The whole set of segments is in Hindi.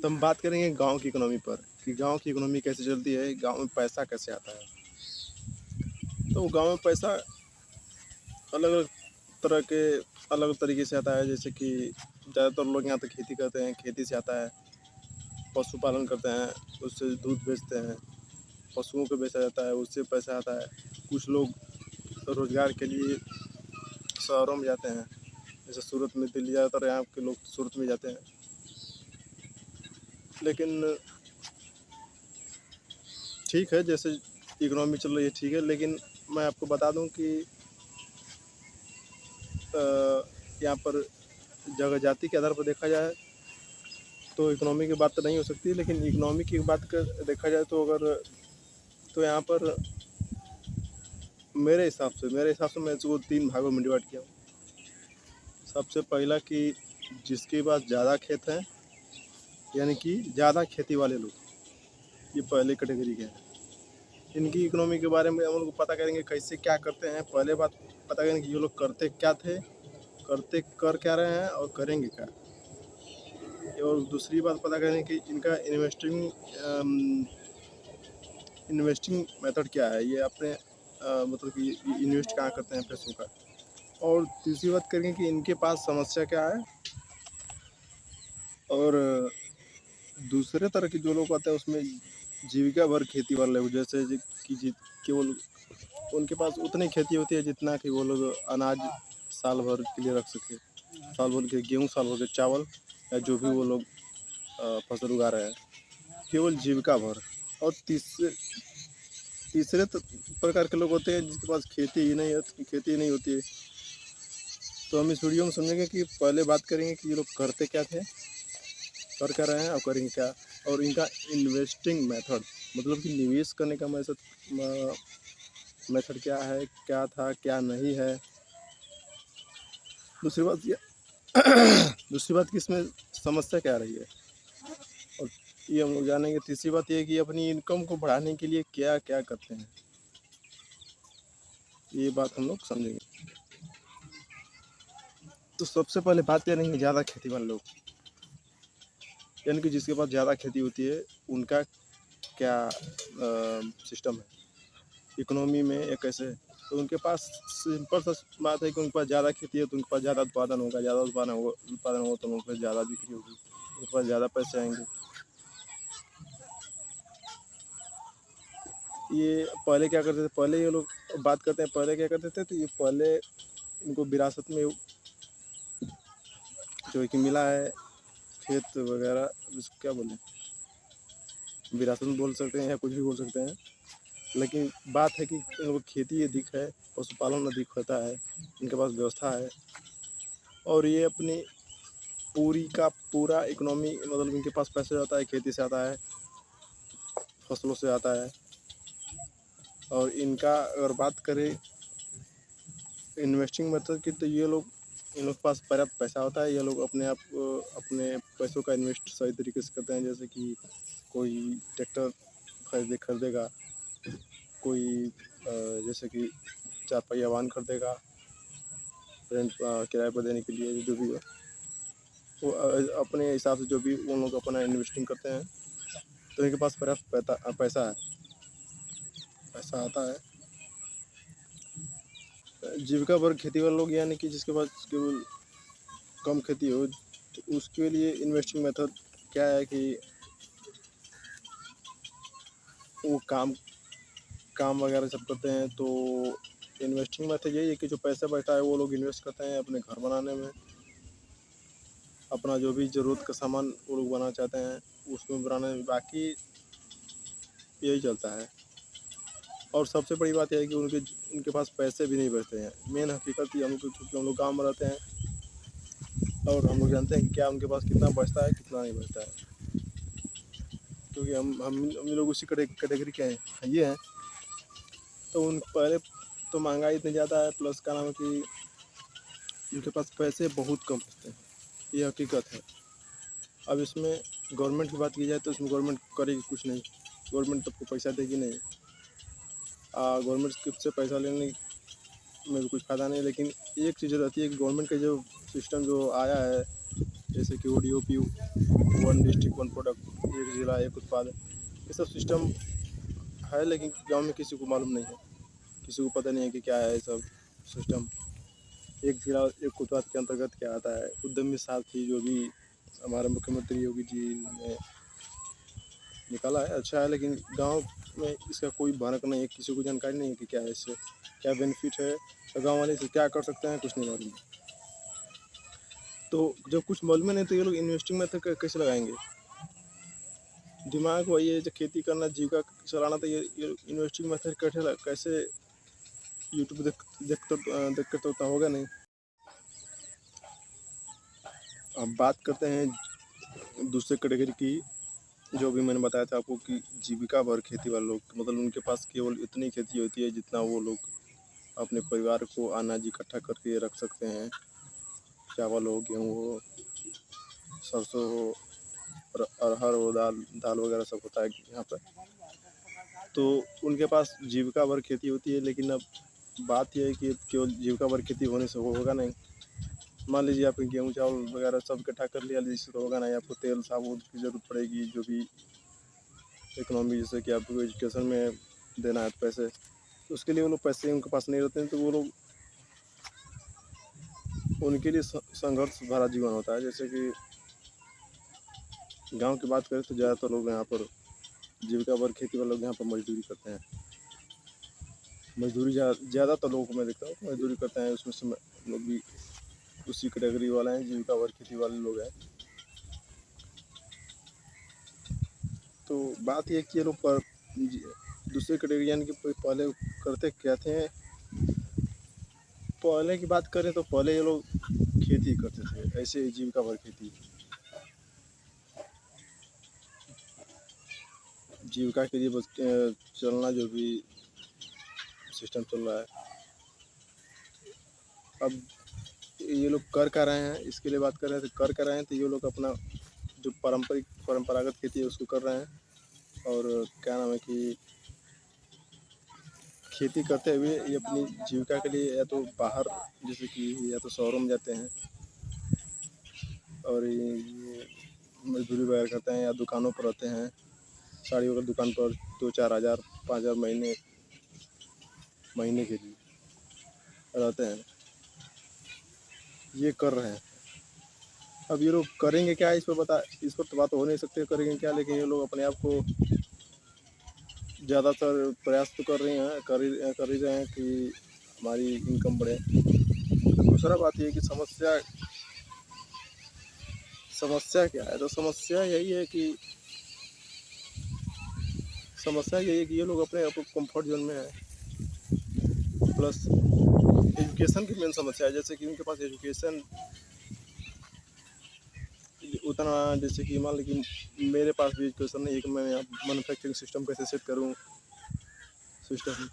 तो हम बात करेंगे गाँव की इकोनॉमी पर कि गाँव की इकोनॉमी कैसे चलती है, गाँव में पैसा कैसे आता है। तो गाँव में पैसा अलग-अलग तरह के अलग तरीके से आता है, जैसे कि ज़्यादातर लोग यहाँ पे खेती करते हैं, खेती से आता है। पशुपालन करते हैं, उससे दूध बेचते हैं, पशुओं को बेचा जाता है, उससे पैसा आता है। कुछ लोग रोज़गार के लिए शहरों में जाते हैं, जैसे सूरत में, दिल्ली, ज़्यादातर यहाँ के लोग सूरत में जाते हैं। लेकिन ठीक है, जैसे इकोनॉमी चल रही है ठीक है, लेकिन मैं आपको बता दूं कि यहाँ पर जगह जाति के आधार पर देखा जाए तो इकोनॉमी की बात तो नहीं हो सकती, लेकिन इकोनॉमी की बात कर देखा जाए तो अगर तो यहाँ पर मेरे हिसाब से मैं इसको 3 भागों में डिवाइड किया हूँ। सबसे पहला कि जिसके पास ज़्यादा खेत हैं, यानी कि ज़्यादा खेती वाले लोग, ये पहले कैटेगरी के हैं। इनकी इकोनॉमी के बारे में हम लोग पता करेंगे कैसे क्या करते हैं। पहले बात पता करेंगे कि ये लोग करते क्या थे, कर क्या रहे हैं और करेंगे क्या। और दूसरी बात पता करें कि इनका इन्वेस्टिंग मेथड क्या है, ये अपने मतलब कि इन्वेस्ट कहाँ करते हैं पैसों का। और तीसरी बात करेंगे कि इनके पास समस्या क्या है। और दूसरे तरह के जो लोग आते हैं उसमें जीविका भर खेती वाले लोग, जैसे कि केवल उनके पास उतनी खेती होती है जितना कि वो लोग अनाज साल भर के लिए रख सके, साल भर के गेहूँ, साल भर के चावल, या जो भी वो लोग फसल उगा रहे हैं, केवल जीविका भर। और तीसरे प्रकार के लोग होते हैं जिसके पास खेती ही नहीं होती है। तो हम इस वीडियो में समझेंगे कि पहले बात करेंगे कि ये लोग करते क्या थे, कर क्या रहे हैं और करेंगे क्या, और इनका इन्वेस्टिंग मेथड, मतलब कि निवेश करने का मेथड क्या है, क्या था, क्या नहीं है। दूसरी बात ये दूसरी बात कि इसमें समस्या क्या रही है, और ये हम लोग जानेंगे। तीसरी बात ये है कि अपनी इनकम को बढ़ाने के लिए क्या क्या करते हैं, ये बात हम लोग समझेंगे। तो सबसे पहले बात करेंगे ज़्यादा खेती वाले लोग, यानी कि जिसके पास ज़्यादा खेती होती है, उनका क्या सिस्टम है इकोनॉमी में या कैसे। तो उनके पास सिंपल सा बात है कि उनके पास ज़्यादा खेती है तो उनके पास ज़्यादा उत्पादन होगा, ज़्यादा उत्पादन होगा तो उनके पास ज़्यादा बिक्री होगी, उनके पास ज़्यादा पैसे आएंगे। ये पहले क्या करते थे, पहले ये लोग बात करते हैं पहले क्या करते थे, तो ये पहले इनको विरासत में जो कि मिला है खेत वगैरह, इसको क्या बोलें, विरासत में बोल सकते हैं या कुछ भी बोल सकते हैं। लेकिन बात है कि इन लोग खेती अधिक है, पशुपालन अधिक होता है, इनके पास व्यवस्था है, और ये अपनी पूरी का पूरा इकोनॉमी, मतलब इनके पास पैसे आता है, खेती से आता है, फसलों से आता है। और इनका अगर बात करें इन्वेस्टिंग मेथड की, तो इन लोग के पास पर्याप्त पैसा होता है। ये लोग अपने पैसों का इन्वेस्ट सही तरीके से करते हैं, जैसे कि कोई ट्रैक्टर खरीदेगा, कोई जैसे कि 4 पहिया वाहन खरीदेगा रेंट किराए पर देने के लिए, जो भी हो वो अपने हिसाब से जो भी उन लोग अपना इन्वेस्टिंग करते हैं, तो इनके पास पर्याप्त पैसा आता है। जीविका भर खेती वाले लोग, यानी कि जिसके पास केवल कम खेती हो, तो उसके लिए इन्वेस्टिंग मेथड क्या है कि वो काम वगैरह सब करते हैं। तो इन्वेस्टिंग मेथड यही है कि जो पैसा बचता है वो लोग इन्वेस्ट करते हैं अपने घर बनाने में, अपना जो भी ज़रूरत का सामान वो लोग बनाना चाहते हैं उसमें बनाने में, बाकी यही चलता है। और सबसे बड़ी बात यह है कि उनके पास पैसे भी नहीं बचते हैं। मेन हकीकत ये, क्योंकि हम लोग गाँव में रहते हैं और हम लोग जानते हैं कि क्या उनके पास कितना बचता है, कितना नहीं बचता है, क्योंकि हम लोग उसी कैटेगरी के हैं, ये हैं। तो पहले तो महंगाई इतनी ज़्यादा है, प्लस का नाम है कि उनके पास पैसे बहुत कम बचते हैं, ये हकीकत है। अब इसमें गवर्नमेंट की बात की जाए तो इसमें गवर्नमेंट करेगी कुछ नहीं, गवर्नमेंट तो पैसा देगी नहीं। गवर्नमेंट से पैसा लेने में भी कुछ फ़ायदा नहीं। लेकिन एक चीज़ रहती है कि गवर्नमेंट का जो सिस्टम जो आया है जैसे कि ODOP, one district one product, एक ज़िला एक उत्पाद, ये सब सिस्टम है, लेकिन गांव में किसी को मालूम नहीं है, किसी को पता नहीं है कि क्या है ये सब सिस्टम। एक ज़िला एक उत्पाद के अंतर्गत क्या आता है। उद्यमी साथी जो भी हमारे मुख्यमंत्री योगी जी ने निकाला है अच्छा है, लेकिन गांव में इसका कोई भनक नहीं है, किसी को जानकारी नहीं है कि क्या है, इससे क्या बेनिफिट है, तो गांव वाले से क्या कर सकते हैं, कुछ नहीं मालूम। तो जब कुछ मालूम नहीं तो ये लोग इन्वेस्टिंग मेथड कैसे लगाएंगे। दिमाग वही है, जो खेती करना जीविका चलाना, तो ये इन्वेस्टिंग मेथड कैसे यूट्यूब देख कर तो होगा नहीं। अब बात करते हैं दूसरे कैटेगरी की, जो भी मैंने बताया था आपको कि जीविका भर खेती वाले लोग, मतलब उनके पास केवल इतनी खेती होती है जितना वो लोग अपने परिवार को अनाज इकट्ठा करके रख सकते हैं। चावल हो, गेहूँ हो, सरसों हो, अरहर हो, दाल वगैरह सब होता है यहाँ पर। तो उनके पास जीविका भर खेती होती है, लेकिन अब बात यह है कि केवल जीविका भर खेती होने से वो होगा नहीं। मान लीजिए आपने गेहूँ चावल वगैरह सब इकट्ठा कर लिया, इससे तो होगा नहीं। आपको तेल साबुन की ज़रूरत पड़ेगी, जो भी इकोनॉमी, जैसे कि आपको एजुकेशन में देना है पैसे, तो उसके लिए वो लोग पैसे उनके पास नहीं रहते हैं, तो वो लोग, उनके लिए संघर्ष भरा जीवन होता है। जैसे कि गांव की बात करें तो ज़्यादातर लोग यहाँ पर जीविका भर खेती वाले लोग यहाँ पर मजदूरी करते हैं। मजदूरी ज़्यादातर लोगों को मैं देखता हूँ मजदूरी करते हैं, उसमें से लोग भी उसी कैटेगरी वाला हैं, जीविका भर खेती वाले लोग हैं। तो बात ये कि ये लोग पर दूसरे कैटेगरी यानी कि पहले करते क्या थे। पहले की बात करें तो पहले ये लोग खेती करते थे, ऐसे जीविका भर खेती, जीविका के लिए बस चलना, जो भी सिस्टम चल रहा है। अब ये लोग कर रहे हैं, इसके लिए बात कर रहे हैं तो कर रहे हैं, तो ये लोग अपना जो परंपरागत खेती है उसको कर रहे हैं। और क्या नाम है कि खेती करते हुए ये अपनी जीविका के लिए या तो बाहर, जैसे कि या तो शहरों में जाते हैं और ये मजदूरी वगैरह करते हैं, या दुकानों पर रहते हैं, साड़ियों की दुकान पर 2-4 हज़ार 5 हज़ार महीने के लिए रहते हैं, ये कर रहे हैं। अब ये लोग करेंगे क्या, इस पर तो बात हो नहीं सकती करेंगे क्या, लेकिन ये लोग अपने आप को ज़्यादातर प्रयास तो कर ही रहे हैं कि हमारी इनकम बढ़े। दूसरा बात ये है कि समस्या क्या है, तो समस्या यही है कि ये लोग अपने आप कंफर्ट जोन में है। प्लस एजुकेशन की मेन समस्या है, जैसे कि उनके पास एजुकेशन उतना, जैसे कि मान लीजिए कि मेरे पास भी एजुकेशन नहीं है कि मैं यहाँ मैन्युफैक्चरिंग सिस्टम कैसे सेट करूँ सिस्टम,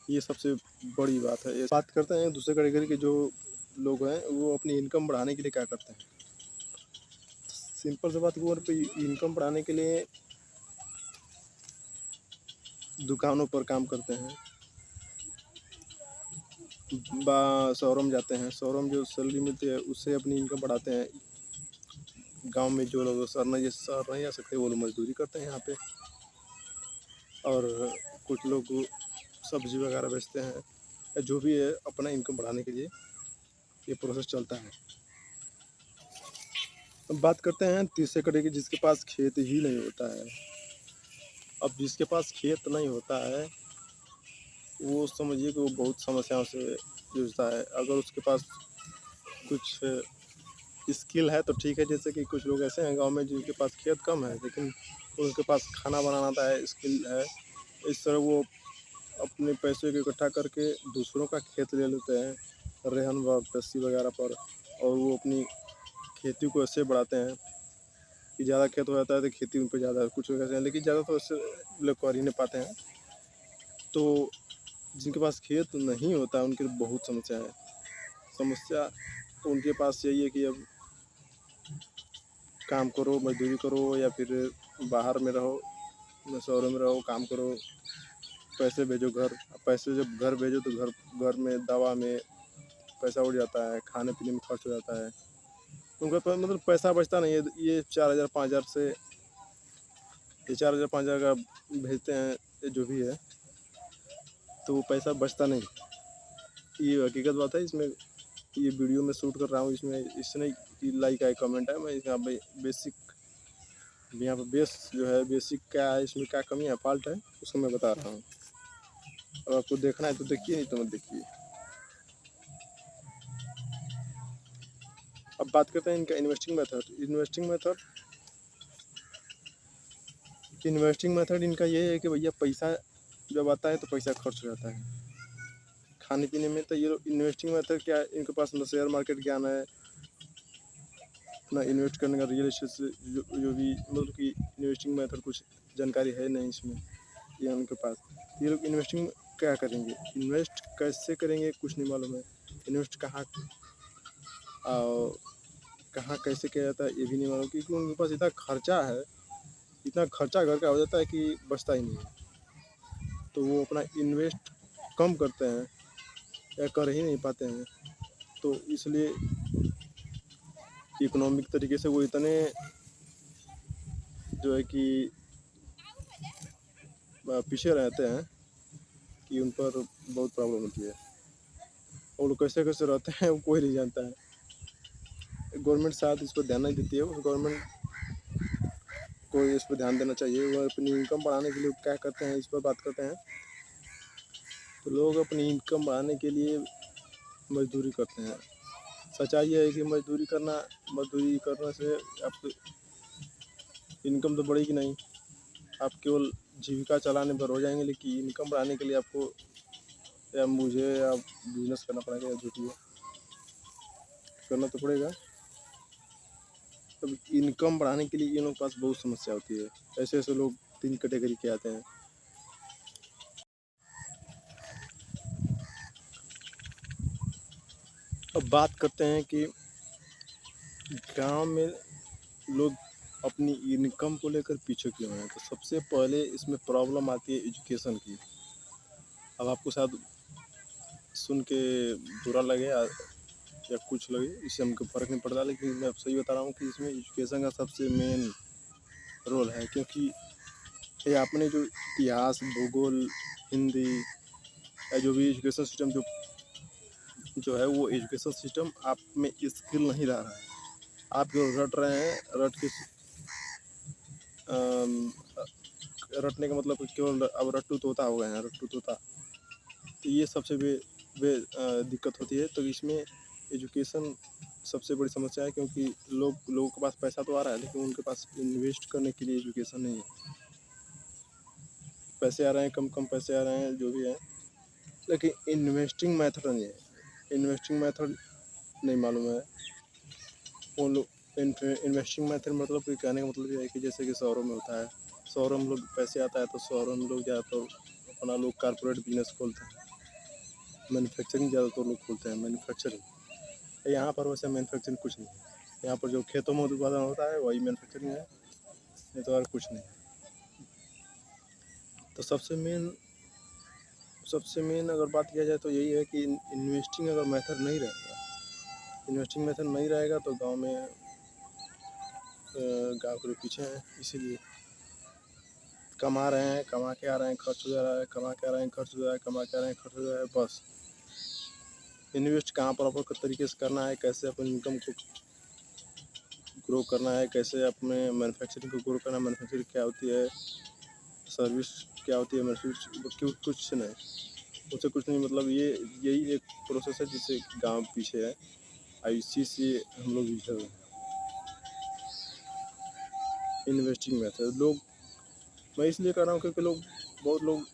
ये सबसे बड़ी बात है। ये बात करते हैं दूसरे कैटेगरी के जो लोग हैं, वो अपनी इनकम बढ़ाने के लिए क्या करते हैं। सिंपल सी बात, वो इनकम बढ़ाने के लिए दुकानों पर काम करते हैं, शहरों में जाते हैं, शहरों में जो सैलरी मिलती है उससे अपनी इनकम बढ़ाते हैं। गांव में जो लोग शहर नहीं आ सकते, वो लोग मजदूरी करते हैं यहाँ पे, और कुछ लोग सब्जी वगैरह बेचते हैं, या जो भी है अपना इनकम बढ़ाने के लिए ये प्रोसेस चलता है। अब बात करते हैं तीसरे कैटेगरी, जिसके पास खेत ही नहीं होता है। अब जिसके पास खेत नहीं होता है, वो समझिए कि वो बहुत समस्याओं से जूझता है। अगर उसके पास कुछ स्किल है तो ठीक है, जैसे कि कुछ लोग ऐसे हैं गांव में जिनके पास खेत कम है, लेकिन उनके पास खाना बनाना आता है, स्किल है। इस तरह वो अपने पैसे को इकट्ठा करके दूसरों का खेत ले लेते हैं, रेहन व कृषि वगैरह पर, और वो अपनी खेती को ऐसे बढ़ाते हैं कि ज़्यादा खेत हो जाता है तो खेती उन पर ज़्यादा, कुछ लोग ऐसे हैं, लेकिन ज़्यादा तो ऐसे लोग कर ही नहीं पाते हैं। तो जिनके पास खेत नहीं होता है उनके लिए बहुत समस्या तो उनके पास यही है कि अब काम करो, मजदूरी करो, या फिर बाहर में रहो, शहरों में रहो, काम करो, पैसे भेजो घर। पैसे जब घर भेजो तो घर में दवा में पैसा उड़ जाता है, खाने पीने में खर्च हो जाता है। उनका मतलब पैसा बचता नहीं है। ये 4000 5000 से, ये 4000 5000 का भेजते हैं, ये जो भी है, तो वो पैसा बचता नहीं। ये हकीकत बात है। इसमें ये वीडियो में शूट कर रहा हूँ, इसमें इसने लाइक आए कमेंट है, मैं यहाँ पे बेसिक, यहाँ पे बेस जो है, बेसिक क्या है, इसमें क्या कमी है, फॉल्ट है, उसको मैं बता रहा हूँ। और आपको देखना है तो देखिए, नहीं तो मत देखिए। अब बात करते हैं इनका इन्वेस्टिंग मेथड। इन्वेस्टिंग मेथड इनका ये है कि भैया पैसा जब आता है तो पैसा खर्च हो जाता है खाने पीने में। तो ये लोग इन्वेस्टिंग मेथड क्या है, इनके पास ना शेयर मार्केट ज्ञान है, ना इन्वेस्ट करने का रियल एस्टेट से जो भी मतलब कि इन्वेस्टिंग मेथड कुछ जानकारी है नहीं इसमें, ये उनके पास। ये लोग इन्वेस्टिंग क्या करेंगे, इन्वेस्ट कैसे करेंगे कुछ नहीं मालूम है। इन्वेस्ट कहाँ और कहाँ कैसे किया जाता है ये भी नहीं मालूम, क्योंकि उनके पास इतना खर्चा है, इतना खर्चा घर का हो जाता है कि बचता ही नहीं है। तो वो अपना इन्वेस्ट कम करते हैं या कर ही नहीं पाते हैं। तो इसलिए इकोनॉमिक तरीके से वो इतने जो है कि पीछे रहते हैं कि उन पर बहुत प्रॉब्लम होती है। और लोग कैसे कैसे रहते हैं वो कोई नहीं जानता है। गवर्नमेंट शायद इस पर ध्यान नहीं देती है। गवर्नमेंट को इस पर ध्यान देना चाहिए। वो अपनी इनकम बढ़ाने के लिए क्या करते हैं, इस पर बात करते हैं। तो लोग अपनी इनकम बढ़ाने के लिए मजदूरी करते हैं। सच्चाई है कि मजदूरी करने से आपकी इनकम तो बढ़ेगी नहीं, आप केवल जीविका चलाने पर हो जाएंगे। लेकिन इनकम बढ़ाने के लिए आपको या मुझे या बिजनेस करना पड़ेगा, या जो भी है करना तो पड़ेगा। अब इनकम बढ़ाने के लिए इन लोगों के पास बहुत समस्या होती है। ऐसे ऐसे लोग 3 कैटेगरी के आते हैं। अब बात करते हैं कि गांव में लोग अपनी इनकम को लेकर पीछे क्यों हैं। तो सबसे पहले इसमें प्रॉब्लम आती है एजुकेशन की। अब आपको शायद सुन के बुरा लगे या कुछ लगे, इससे हमको फ़र्क नहीं पड़ता, लेकिन मैं अब सही बता रहा हूँ कि इसमें एजुकेशन का सबसे मेन रोल है। क्योंकि ये आपने जो इतिहास, भूगोल, हिंदी या जो भी एजुकेशन सिस्टम जो है, वो एजुकेशन सिस्टम आप में स्किल नहीं ला रहा है। आप जो रट रहे हैं, रटने का मतलब केवल अब रट्टू तोता हो गए हैं, रट्टू तोता। तो ये सबसे दिक्कत होती है। तो इसमें एजुकेशन सबसे बड़ी समस्या है, क्योंकि लोगों के पास पैसा तो आ रहा है, लेकिन उनके पास इन्वेस्ट करने के लिए एजुकेशन नहीं है। पैसे आ रहे हैं, कम पैसे आ रहे हैं, जो भी है, लेकिन इन्वेस्टिंग मेथड नहीं है। इन्वेस्टिंग मेथड नहीं मालूम है उन लोग। इन्वेस्टिंग मेथड मतलब कि कहने का मतलब ये है कि जैसे कि शहरों में होता है, शहरों में लोग पैसे आता है तो शहरों में लोग ज़्यादातर अपना लोग कारपोरेट बिजनेस खोलते हैं। मैन्युफैक्चरिंग ज़्यादातर लोग खोलते हैं, मैन्युफैक्चरिंग। यहाँ पर वैसे मैन्युफैक्चरिंग कुछ नहीं है। यहाँ पर जो खेतों में उत्पादन होता है वही मैन्युफैक्चरिंग है, नहीं तो और कुछ नहीं है। तो सबसे मेन अगर बात किया जाए तो यही है कि इन्वेस्टिंग अगर मेथड नहीं रहेगा, तो गांव में गांव के लोग पीछे हैं। इसीलिए कमा रहे हैं, कमा के आ रहे हैं, खर्च हो जा रहा है, कमा के आ रहे हैं, खर्च हो जा रहा है, कमा के आ रहे हैं, खर्च हो जा रहा है। बस इन्वेस्ट कहाँ प्रॉपर तरीके से करना है, कैसे अपनी इनकम को ग्रो करना है, कैसे अपने मैन्युफैक्चरिंग को ग्रो करना है, मैन्युफैक्चरिंग क्या होती है, सर्विस क्या होती है, मैन्युफैक्चरिंग कुछ नहीं, उससे कुछ नहीं। मतलब यही एक प्रोसेस है जिससे गांव पीछे है। इसी से हम लोग इधर हैं। इन्वेस्टिंग मेथड लोग, मैं इसलिए कर रहा हूँ क्योंकि बहुत लोग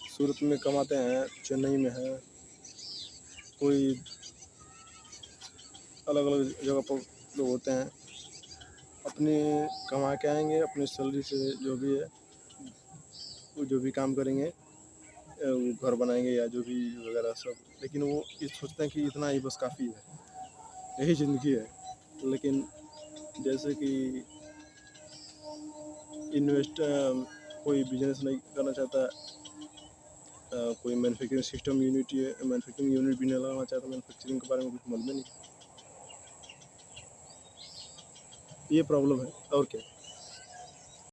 सूरत में कमाते हैं, चेन्नई में है, कोई अलग अलग जगह पर लोग होते हैं। अपने कमा के आएंगे, अपनी सैलरी से जो भी है वो जो भी काम करेंगे, वो घर बनाएंगे या जो भी वगैरह सब। लेकिन वो ये सोचते हैं कि इतना ही बस काफ़ी है, यही ज़िंदगी है। लेकिन जैसे कि कोई बिजनेस नहीं करना चाहता, कोई मैन्युफैक्चरिंग यूनिट भी नहीं लगाना चाहता, मैन्युफैक्चरिंग के बारे में कुछ मालूम नहीं। ये प्रॉब्लम है और क्या।